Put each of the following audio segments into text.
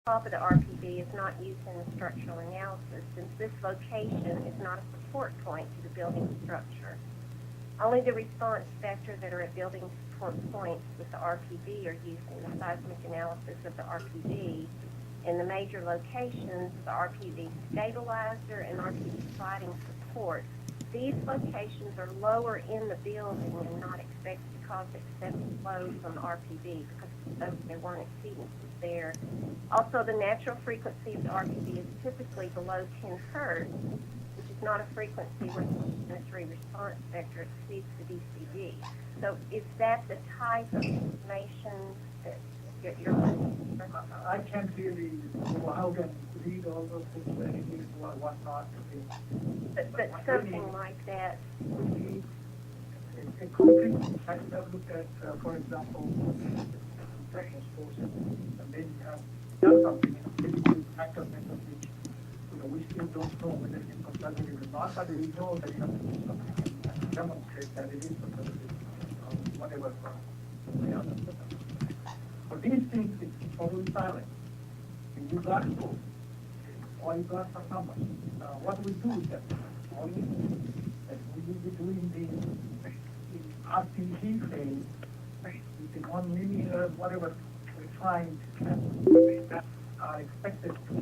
top of the RPD is not used in the structural analysis since this location is not a support point to the building structure. Only the response vector that are at building support points with the RPD are used in the seismic analysis of the RPD. In the major locations, the RPD stabilizer and RPD sliding support. These locations are lower in the building and not expected to cause excessive loads on the RPD because there weren't exceedances there. Also, the natural frequency of the RPD is typically below 10 hertz, which is not a frequency where the sensory response vector exceeds the DCD. So is that the type of information that you're looking for? I can't really, how can read all those things, anything, what not. But something like that. A complete, I've looked at, for example, pressure forces, and then you have done something in a physical factor method, which we still don't know whether it is conservative or not, but we know that you have to do something and demonstrate that it is conservative, whatever the other. For these things, it's totally silent. And you got those, or you got some numbers. What we do is that only that we will be doing the RPG phase with the 1 linear, whatever we're trying to calculate, that are expected to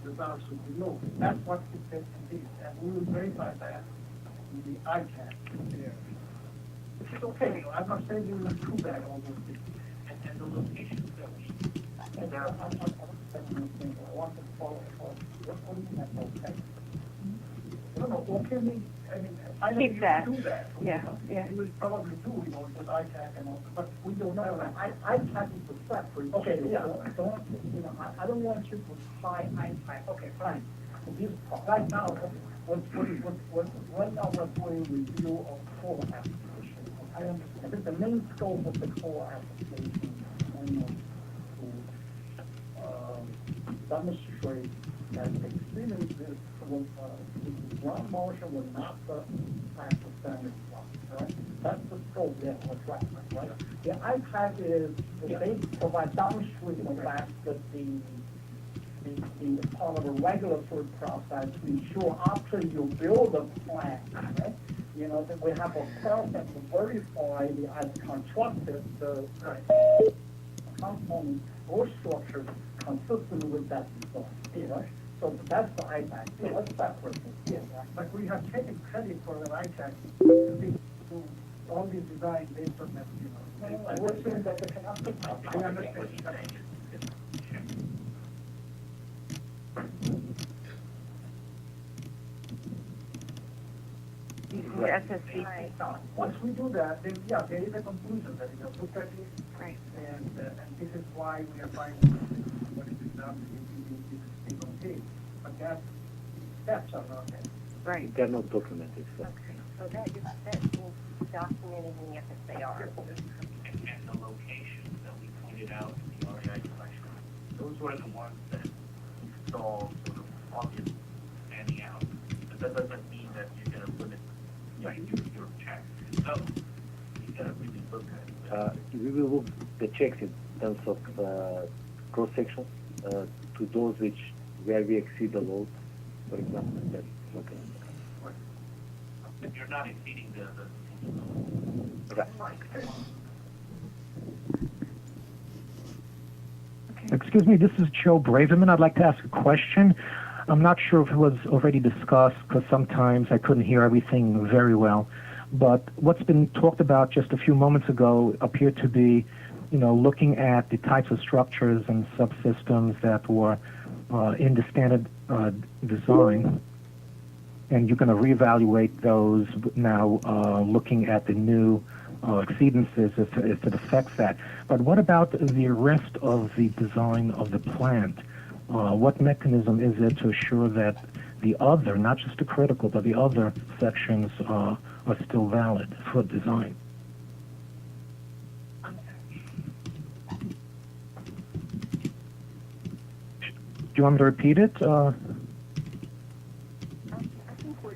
the results will be low. That's what it says in this, and we will verify that in the ICANN there. Which is okay. I'm not saying you will do that all those things. And the locations that we and there are I want to follow what do you have okay? No, okay means I mean Keep that. Do that. Yeah, yeah. You will probably do, with ITAC and all, but we don't know that. ITAC is the separate. Okay, yeah. I don't want you to try ITAC. Okay, fine. Right now, right now we're doing review of core application. I understand. The main scope of the core application to demonstrate that the experiences with ground motion was not the type of standard one, right? That's the scope there of reference, right? The IPAC is they provide downstream of that the part of a regulatory process to ensure after you build a plant, right? That we have a process to verify as constructed the component or structure consistent with that design, right? So that's the ITAC. So that's separate. Yeah. But we have taken credit for the ITAC to all these designs based on that, We're saying that they cannot I understand. SSC. Once we do that, then there is a conclusion that is looked at it. Right. And this is why we are trying to what is done in okay. But that steps are not there. Right. They're not documented. So. Okay. So that is documented in the FSAR. And the locations that we pointed out in the REI collection, those were the ones that we saw sort of obvious standing out. But that doesn't mean that you're going to limit your check. So you got to really look at it. We will look the checks in terms of cross section to those where we exceed the load, for example. That's okay. But you're not exceeding the Right. Excuse me, this is Joe Braverman. I'd like to ask a question. I'm not sure if it was already discussed because sometimes I couldn't hear everything very well. But what's been talked about just a few moments ago appeared to be, looking at the types of structures and subsystems that were in the standard design. And you're going to reevaluate those now looking at the new exceedances if it affects that. But what about the rest of the design of the plant? What mechanism is there to assure that the other, not just the critical, but the other sections are still valid for design? Do you want me to repeat it? I think we're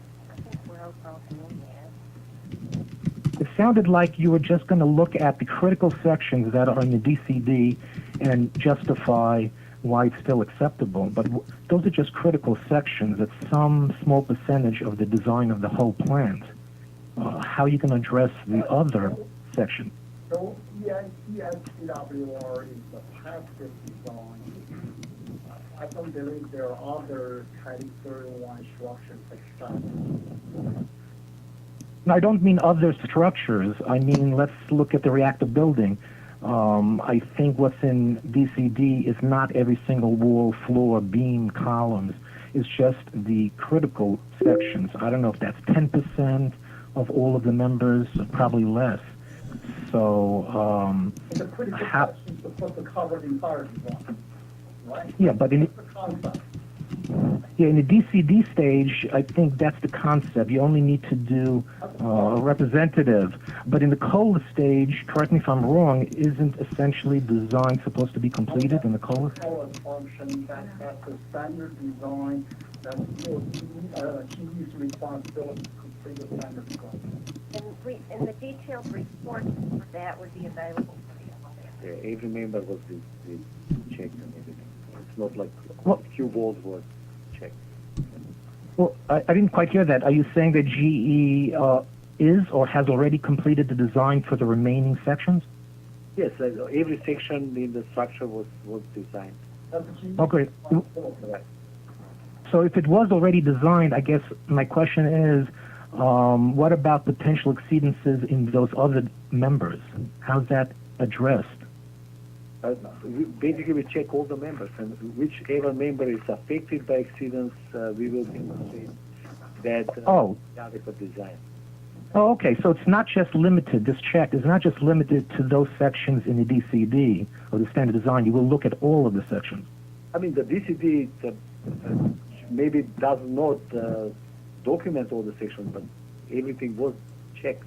overall doing that. It sounded like you were just going to look at the critical sections that are in the DCD and justify why it's still acceptable, but those are just critical sections. It's some small percentage of the design of the whole plant. How are you going to address the other section? So ESPWR is the passive design. I don't believe there are other Type 31 structures except. No, I don't mean other structures. I mean, let's look at the reactor building. I think what's in DCD is not every single wall, floor, beam, columns. It's just the critical sections. I don't know if that's 10% of all of the members, probably less. So, The critical section is supposed to cover the entire design, right? yeah, but in That's the concept. Yeah, in the DCD stage, I think that's the concept. You only need to do a representative. But in the COLA stage, correct me if I'm wrong, isn't essentially design supposed to be completed in the COLA? COLA function, that's the standard design, that's still GE's responsibility to complete the standard design. And the detailed reports for that would be available for you. Every member was checked and everything. It's not like Well- a few walls were checked. Well, I didn't quite hear that. Are you saying that GE is or has already completed the design for the remaining sections? Yes, every section in the structure was designed. That's GE's Okay. responsibility. Right. So if it was already designed, I guess my question is, what about potential exceedances in those other members? How's that addressed? Basically, we check all the members, and whichever member is affected by exceedance, we will demonstrate that adequate design. Oh, okay. So it's not just limited, this check is not just limited to those sections in the DCD or the standard design. You will look at all of the sections. I mean, the DCD maybe does not document all the sections, but everything was checked.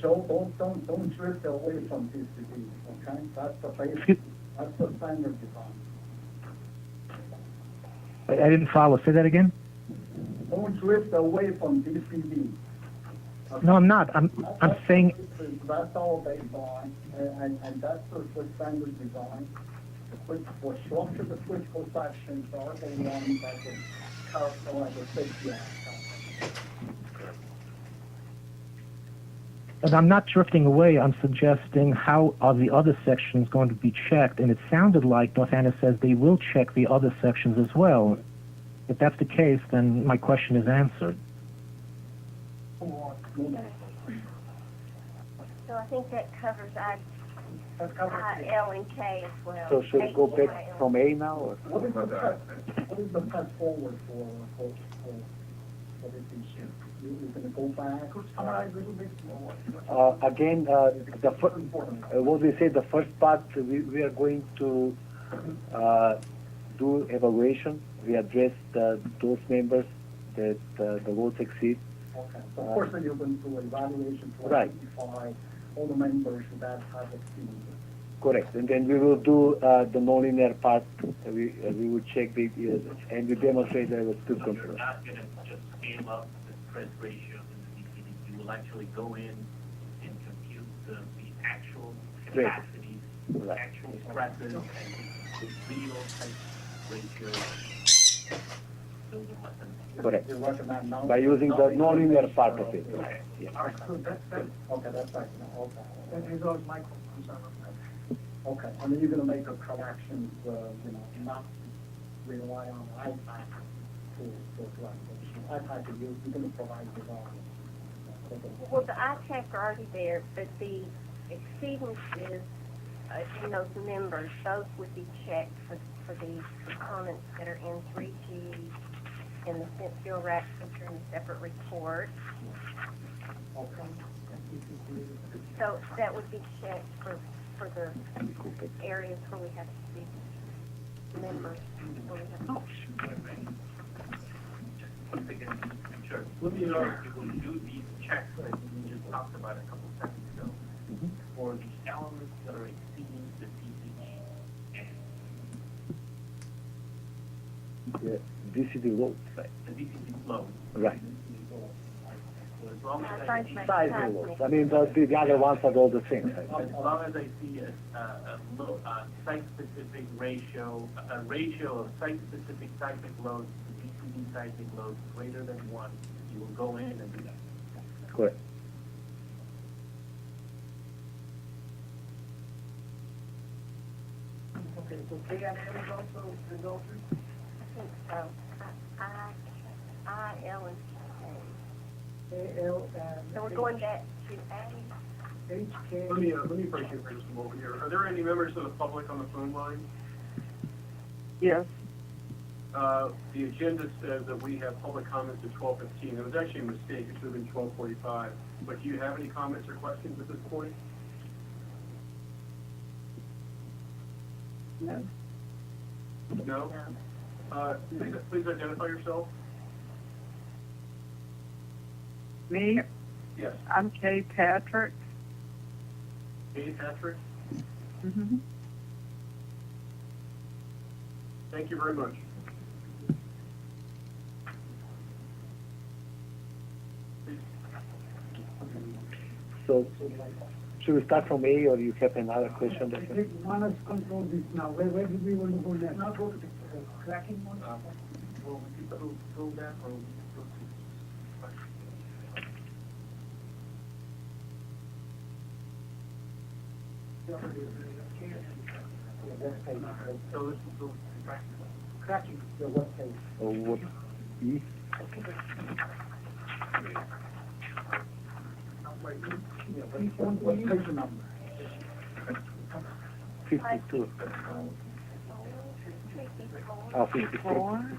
So don't drift away from DCD, okay? That's the basic, that's the standard design. I didn't follow. Say that again? Don't drift away from DCD. Okay? No, I'm not. I'm saying That's all baseline, and that's the standard design. For structure, the critical sections are the ones that will characterize the safety aspect. and I'm not drifting away. I'm suggesting how are the other sections going to be checked? And it sounded like North Anna says they will check the other sections as well. If that's the case, then my question is answered. So I think that covers L and K as well. So should we go back from A now? Or? What is the path forward for this issue? You're going to go back? Summarize a little bit more. Again, what we say, the first part, we are going to do evaluation. We address those members that the votes exceed. Okay. So of course, then you're going to do evaluation to Right. identify all the members that have exceeded. Correct. And then we will do the nonlinear part. We will check the and we demonstrate that it was still So control. you're not going to just scale up the stress ratios in the DCD. You will actually go in and compute the actual Right. capacities, Right. actual stresses, and the real type ratios. Those are what the Correct. You recommend now? By using the nonlinear part of it. Yeah. All right, so that's, okay, that's right, okay. That is always my concern. Okay, I mean, you're gonna make a corrections, not rely on iPad to address it. iPad, you're gonna provide the Well, the ITAC are already there, but the exceedances in those members, those would be checked for the components that are in 3G and the spent fuel rack, which are in a separate report. Okay. So that would be checked for the areas where we have to see members. Where we have Sure. Let me know if you will do these checks that you just talked about a couple seconds ago for the elements that are exceeding the DCD and Yeah. DCD load. Right. the DCD flow. Right. So as long as I see, Seismic loads. I mean, the other ones are all the same. as long as I see a site-specific ratio, a ratio of site-specific seismic loads to BCD seismic loads greater than 1, you will go in and do that. Correct. Okay, so K and L is also resulted? I think so. I, L, and A, L, K. and. So we're going back to A. H, K. Let me break you for just a moment here. Are there any members of the public on the phone line? Yes. The agenda says that we have public comments at 12:15. It was actually a mistake. It should have been 12:45. But do you have any comments or questions at this point? No. No? Please identify yourself. Me? Yes. I'm Kay Patrick. Katie Patrick? Mm-hmm. Thank you very much. So, should we start from A, or you have another question? Want us to control this now. Where do we want to go next? Now go to the cracking one. Well, we could go back or we could go to. So this is Cracking, the what page? Or what? E? What page number? 52. Oh, 54.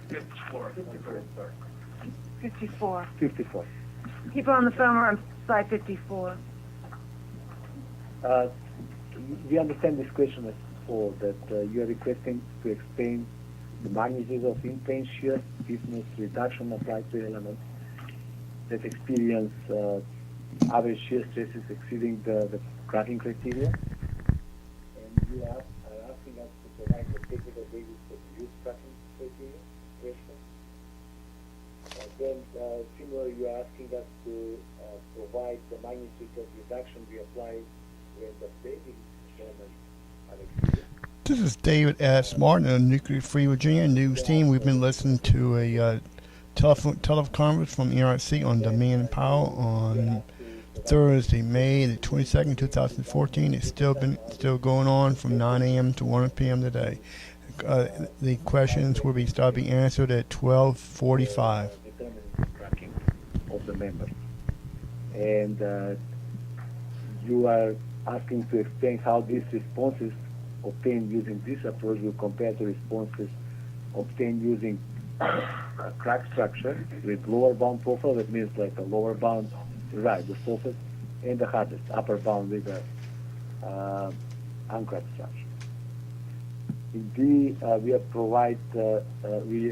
54. 54. People on the phone are on side 54. We understand this question as before, that you are requesting to explain the magnitude of in-plane shear stiffness reduction applied to elements that experience average shear stresses exceeding the cracking criteria. And you are asking us to provide the technical basis for the use cracking criteria question. Then, similar, you are asking us to provide the magnitude of reduction we apply when the plating elements are exceeded. This is David S. Martin of Nuclear Free Virginia News Team. We've been listening to a teleconference from NRC on demand and power on Thursday, May the 22nd, 2014. It's still going on from 9 a.m. to 1 p.m. today. The questions will be start being answered at 12:45. Determining the cracking of the members, and you are asking to explain how these responses obtained using this approach will compare to responses obtained using a crack structure with lower bound profile. That means like a lower bound, right, the softest, and the hardest, upper bound with a uncracked structure. In D, we are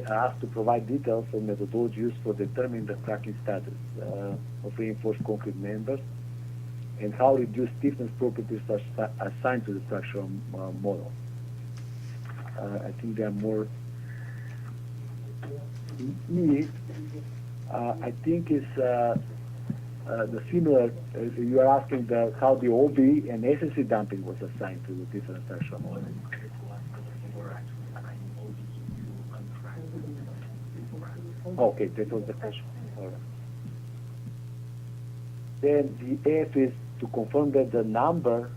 asked to provide details on methodology used for determining the cracking status of reinforced concrete members and how reduced stiffness properties are assigned to the structural model. I think there are more. E, I think is the similar. You are asking how the OB and SSC dumping was assigned to the different structural models. Okay, that was the question. All right. Then the F is to confirm that the number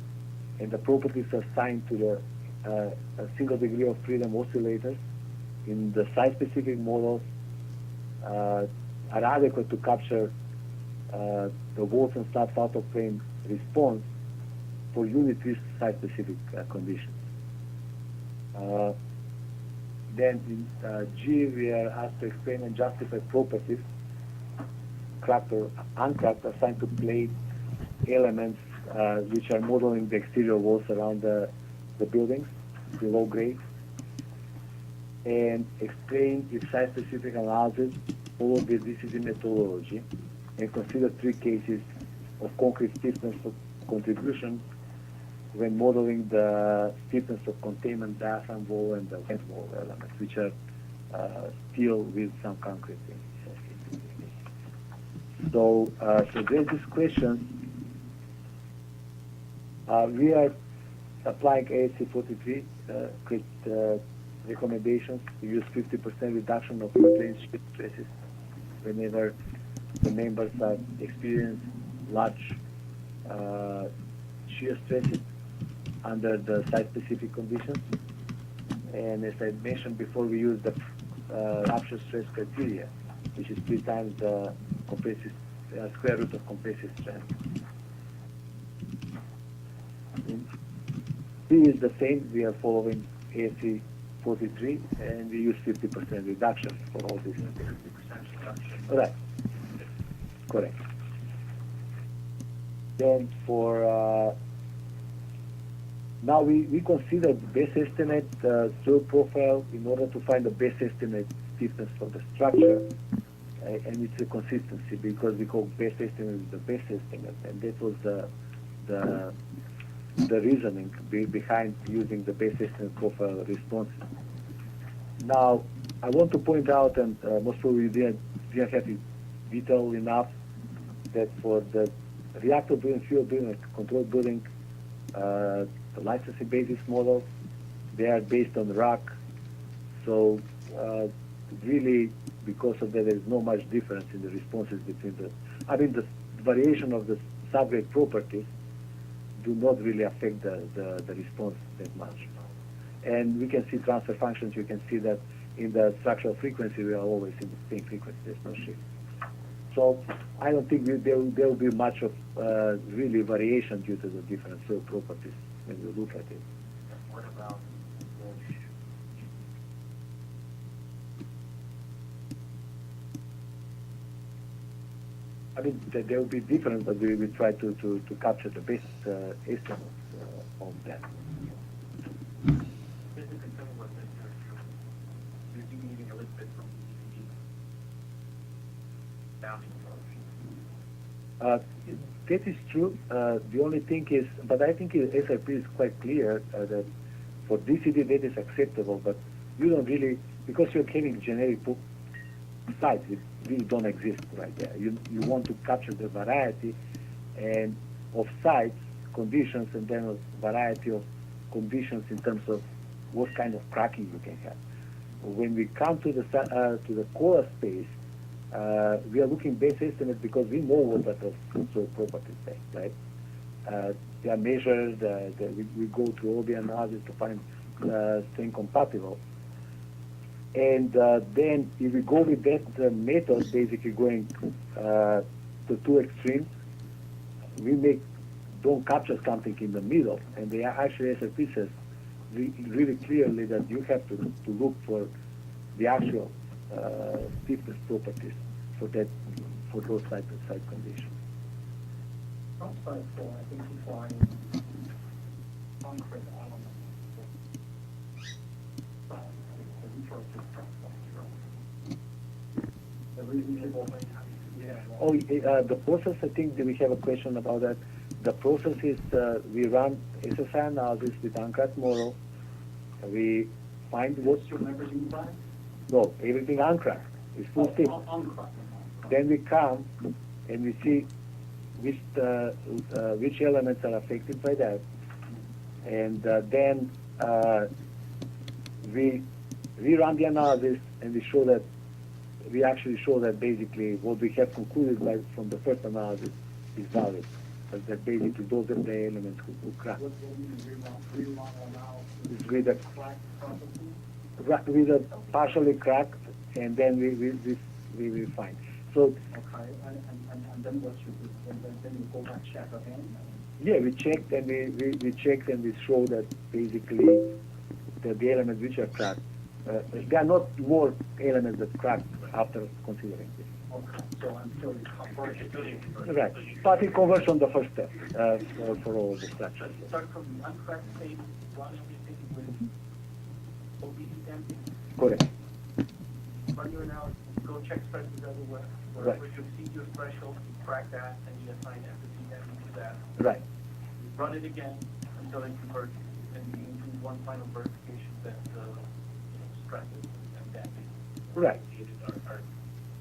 and the properties assigned to the a single degree of freedom oscillators in the site-specific models are adequate to capture the volts and slabs out of plane response for unit-risk site-specific conditions. Then in G, we are asked to explain and justify properties, cracked or uncracked, assigned to plate elements which are modeling the exterior walls around the buildings below grade, and explain if site-specific analysis follow the DCD methodology and consider 3 cases of concrete stiffness of contribution when modeling the stiffness of containment diaphragm wall and the vent wall elements, which are steel with some concrete in. So there's this question. We are applying ASC 43 recommendations to use 50% reduction of plane shear stresses whenever the members are experiencing large shear stresses under the site-specific conditions. And as I mentioned before, we use the rupture stress criteria, which is 3 times the compressive square root of compressive strength. C is the same. We are following ASC 43, and we use 50% reduction for all this. 50% reduction. Right. Correct. Then for now we consider the base estimate soil profile in order to find the base estimate stiffness for the structure, and it's a consistency because we call base estimate the base estimate, and that was the reasoning behind using the base estimate profile response. Now, I want to point out, and most probably you didn't have it detail enough, that for the reactor building, fuel building, control building, the licensing basis model, they are based on rock. So really, because of that, there is no much difference in the responses between the variation of the subgrade properties do not really affect the response that much. And we can see transfer functions. You can see that in the structural frequency, we are always in the same frequency. There's no shift. So I don't think there will be much of really variation due to the different soil properties when you look at it. What about the I mean, there will be different, but we will try to capture the best estimate of that. This is concern what you're deviating a little bit from the bounding approach. That is true. The only thing is, but I think SRP is quite clear that for DCD that is acceptable, but you don't really, because you're having generic sites, it really don't exist right there. You want to capture the variety and of sites, conditions, and then a variety of conditions in terms of what kind of cracking you can have. When we come to the core space, we are looking base estimate because we know what are the soil properties there, right? They are measured. We go through all the analysis to find staying compatible. And then if we go with that method, basically going to 2 extremes, we don't capture something in the middle. And they are actually, SRP says really clearly that you have to look for the actual stiffness properties for those site conditions. On site 4, I think you find concrete elements. Oh, the process, I think that we have a question about that. The process is we run SSI analysis with uncracked model. We find what... Your members inside? No, everything uncracked. It's full stiff. Uncracked. Then we come and we see which elements are affected by that. And then we run the analysis and we actually show that basically what we have concluded from the first analysis is valid. That basically those are the elements who crack. What do you mean rerun analysis? It's with a Crack processing? with a partially cracked, and then we will find. So Okay, and then what you do? Then you go back check again? yeah, we checked and we checked and we show that basically the elements which are cracked, there are not more elements that cracked after considering this. Okay, so until you convert. Right, but it converts on the first step for all the structures. Start from the uncracked state, run everything with OBD damping, Correct. run your analysis, go check stresses everywhere. Right. Wherever you exceed your threshold, you crack that, and you assign empathy damping to that. Right. You run it again until it converts, and you do one final verification that stresses and damping Right.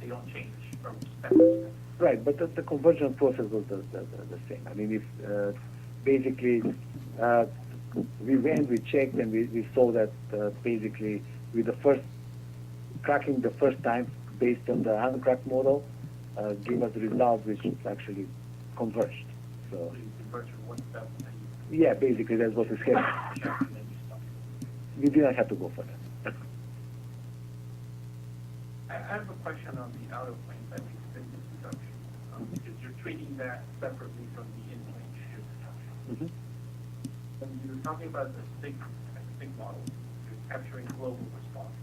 they don't change from step to step. Right, but the conversion process was the same. I mean, if basically we went, we checked, and we saw that basically with the first cracking the first time based on the uncracked model, give us results which actually converged. So So you convert from one step and then yeah, basically that's what is happening. you check and then you stop. We didn't have to go for that. I have a question on the out-of-plane side, the extended deduction, because you're treating that separately from the in-plane shear deduction. Mhm. When you're talking about the SIG model, you're capturing global response.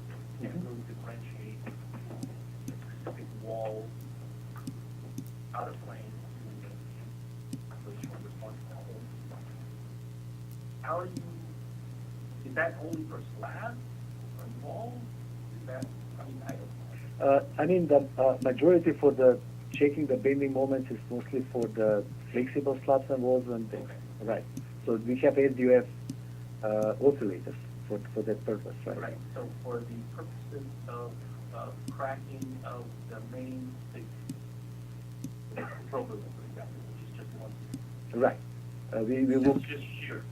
You can't really differentiate the specific wall out of plane to the short response model. How are you, is that only for slabs or walls? Is that, I mean, I don't know. I mean, the majority for the checking the bending moments is mostly for the flexible slabs and walls and things. Right. So we have SDF oscillators for that purpose, right? Right, so for the purposes of cracking of the main SIG control building, for example, which is just one. Right. We look It's just shear.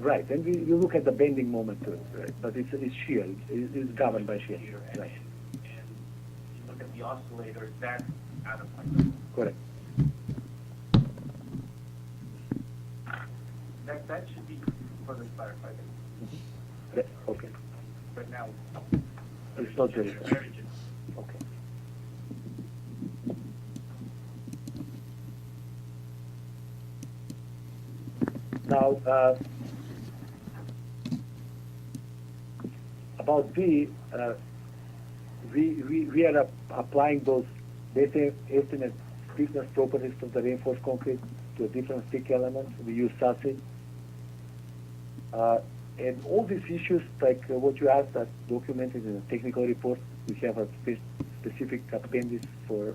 right, and we look at the bending moment too, right? But it's shear. It's governed by shear. Shear, Right. and you look at the oscillator, that's out of plane. Correct. That should be further clarified. Right. Okay. But now. It's not very Very general. Okay. Now, about B, we are applying those basic estimate stiffness properties of the reinforced concrete to a different stick elements. We use SASI. And all these issues, like what you asked, are documented in a technical report. We have a specific appendix for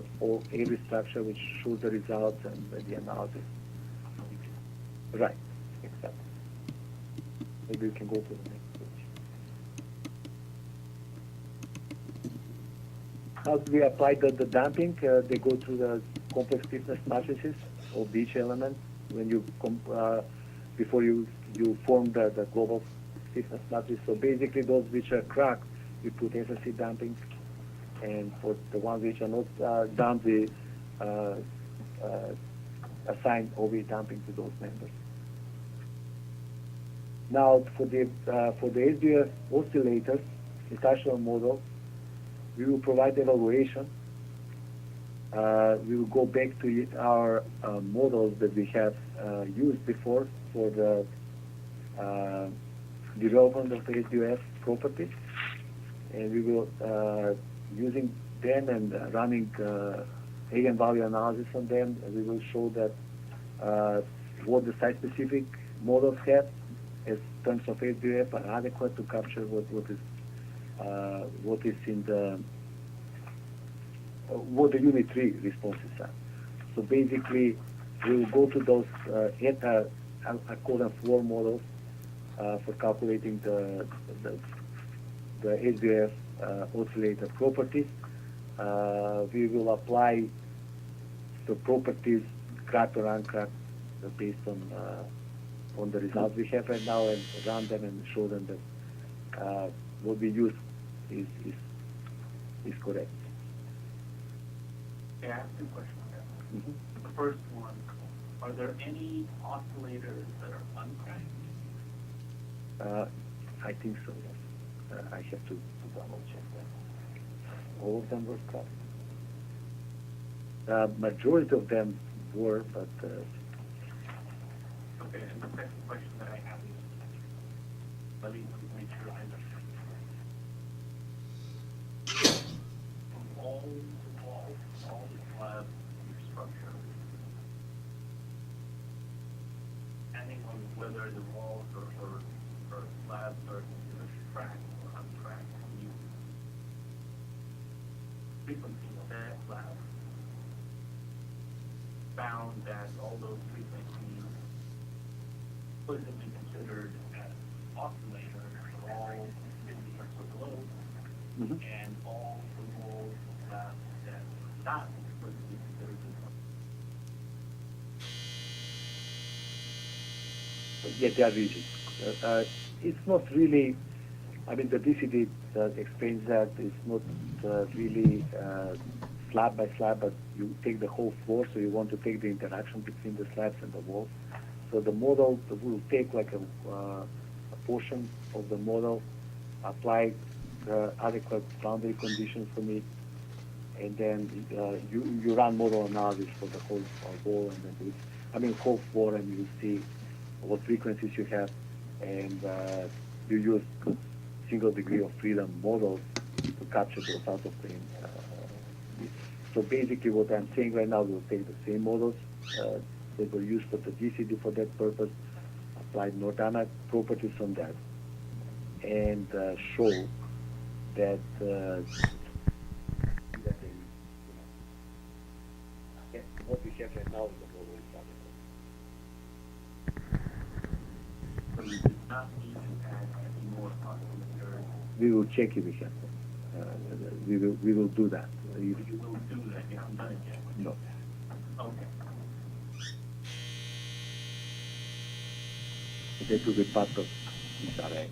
every structure which shows the results and the analysis. Right, exactly. Maybe we can go to the next page. As we apply the damping, they go through the complex stiffness matrices of each element when you before you form the global stiffness matrix. So basically, those which are cracked, we put SSC damping, and for the ones which are not damped, we assign OB damping to those members. Now, for the SDF oscillators, structural model, we will provide evaluation. We will go back to our models that we have used before for the development of the SDF properties, and we will using them and running eigenvalue analysis on them. We will show that what the site-specific models have as terms of SDF are adequate to capture what is in the what the unit 3 responses are. So basically, we will go to those I call them floor models for calculating the SDF oscillator properties. We will apply the properties cracked or uncracked based on the results we have right now, and run them and show them that what we use is correct. Okay, I have two questions there. Mm-hmm. The first one, are there any oscillators that are uncracked? I think so, yes. I have to double check that. All of them were cracked. Majority of them were, but Okay, and the second question that I have is, let me make sure I understand. From all the walls, all the slabs of your structure, depending on whether the walls or slabs are either cracked or uncracked, you frequency of that slab found that all those frequencies implicitly considered as oscillators are all 50 hertz or below, and all the walls that not explicitly considered as Yeah, they are rigid. It's not really, I mean, the DCD explains that it's not really slab by slab, but you take the whole floor, so you want to take the interaction between the slabs and the walls. So the model will take like a portion of the model, apply adequate boundary conditions for it, and then you run model analysis for the whole wall, and then whole floor, and you see what frequencies you have, and you use single degree of freedom models to capture those out of plane. So basically what I'm saying right now, we'll take the same models that were used for the GCD for that purpose, apply Northana properties on that, and show that what we have right now is the model is adequate. So you did not need to add any more oscillators. We will check if we have. We will do that. You will do that, you haven't done it yet. No. Okay. That will be part of this array.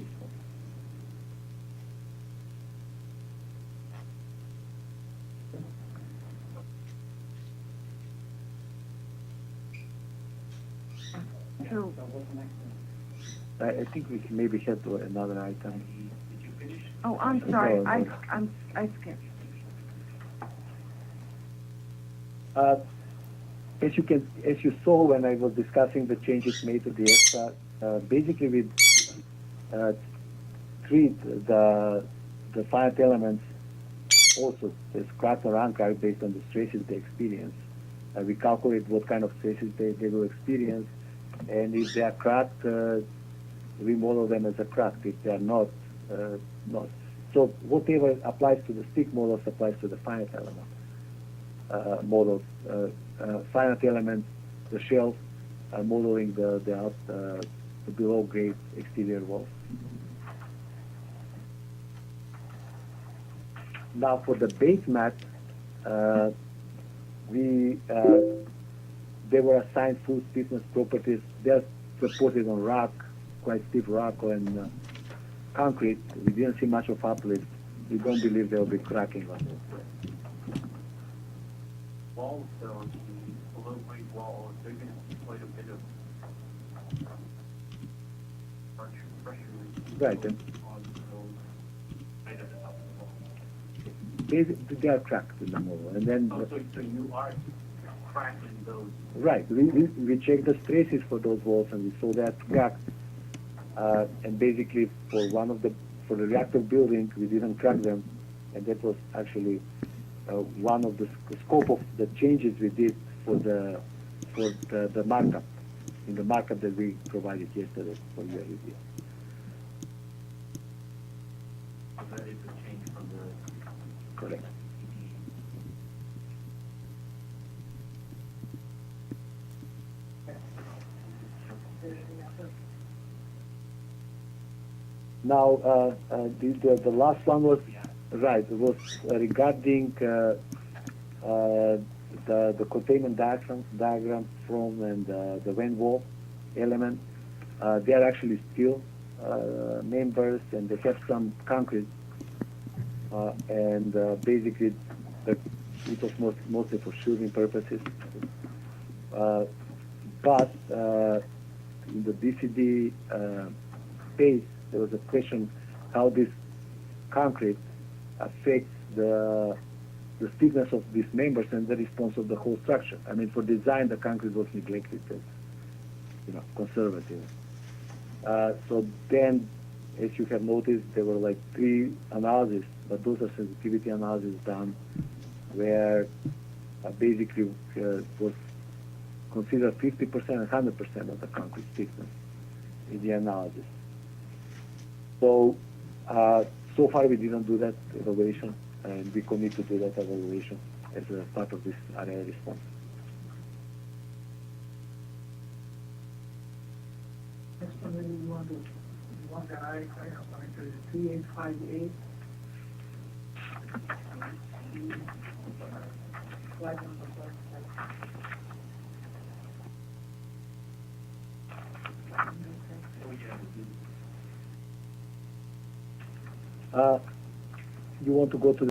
So, I think we can maybe head to another item. Did you finish? oh, I'm sorry, No, no. I skipped. As you saw when I was discussing the changes made to the ESTA, basically we treat the finite elements also as cracked or uncracked based on the stresses they experience. We calculate what kind of stresses they will experience, and if they are cracked, we model them as a cracked. If they are not, not. So whatever applies to the stick models applies to the finite element models. Finite elements, the shells are modeling the below grade exterior walls. Now for the base mat, they were assigned full stiffness properties. They're supported on rock, quite stiff rock and concrete. We didn't see much of uplift. We don't believe they'll be cracking on it. Walls, though, the below grade walls, they're going to see quite a bit of pressure Right. And on those right at the top of the wall. they are cracked in the model. And then, Oh, so you are cracking those. right, we checked the stresses for those walls and we saw that cracked. And basically for the reactor building, we didn't crack them. And that was actually one of the scope of the changes we did for the markup, in the markup that we provided yesterday for your review. So that is a change from the. Correct. Now, the last one was, right, it was regarding the containment diagram from and the vent wall element. They are actually steel members and they have some concrete. And basically, it was mostly for shooting purposes. But in the DCD space, there was a question how this concrete affects the stiffness of these members and the response of the whole structure. I mean, for design, the concrete was neglected as, conservative. So then, as you have noticed, there were like 3 analyses, but those are sensitivity analyses done where basically was considered 50% and 100% of the concrete stiffness in the analysis. So, so far we didn't do that evaluation, and we commit to do that evaluation as a part of this area response. Next one, maybe you want that I have on it, 3858. Slide number 5. You want to go to the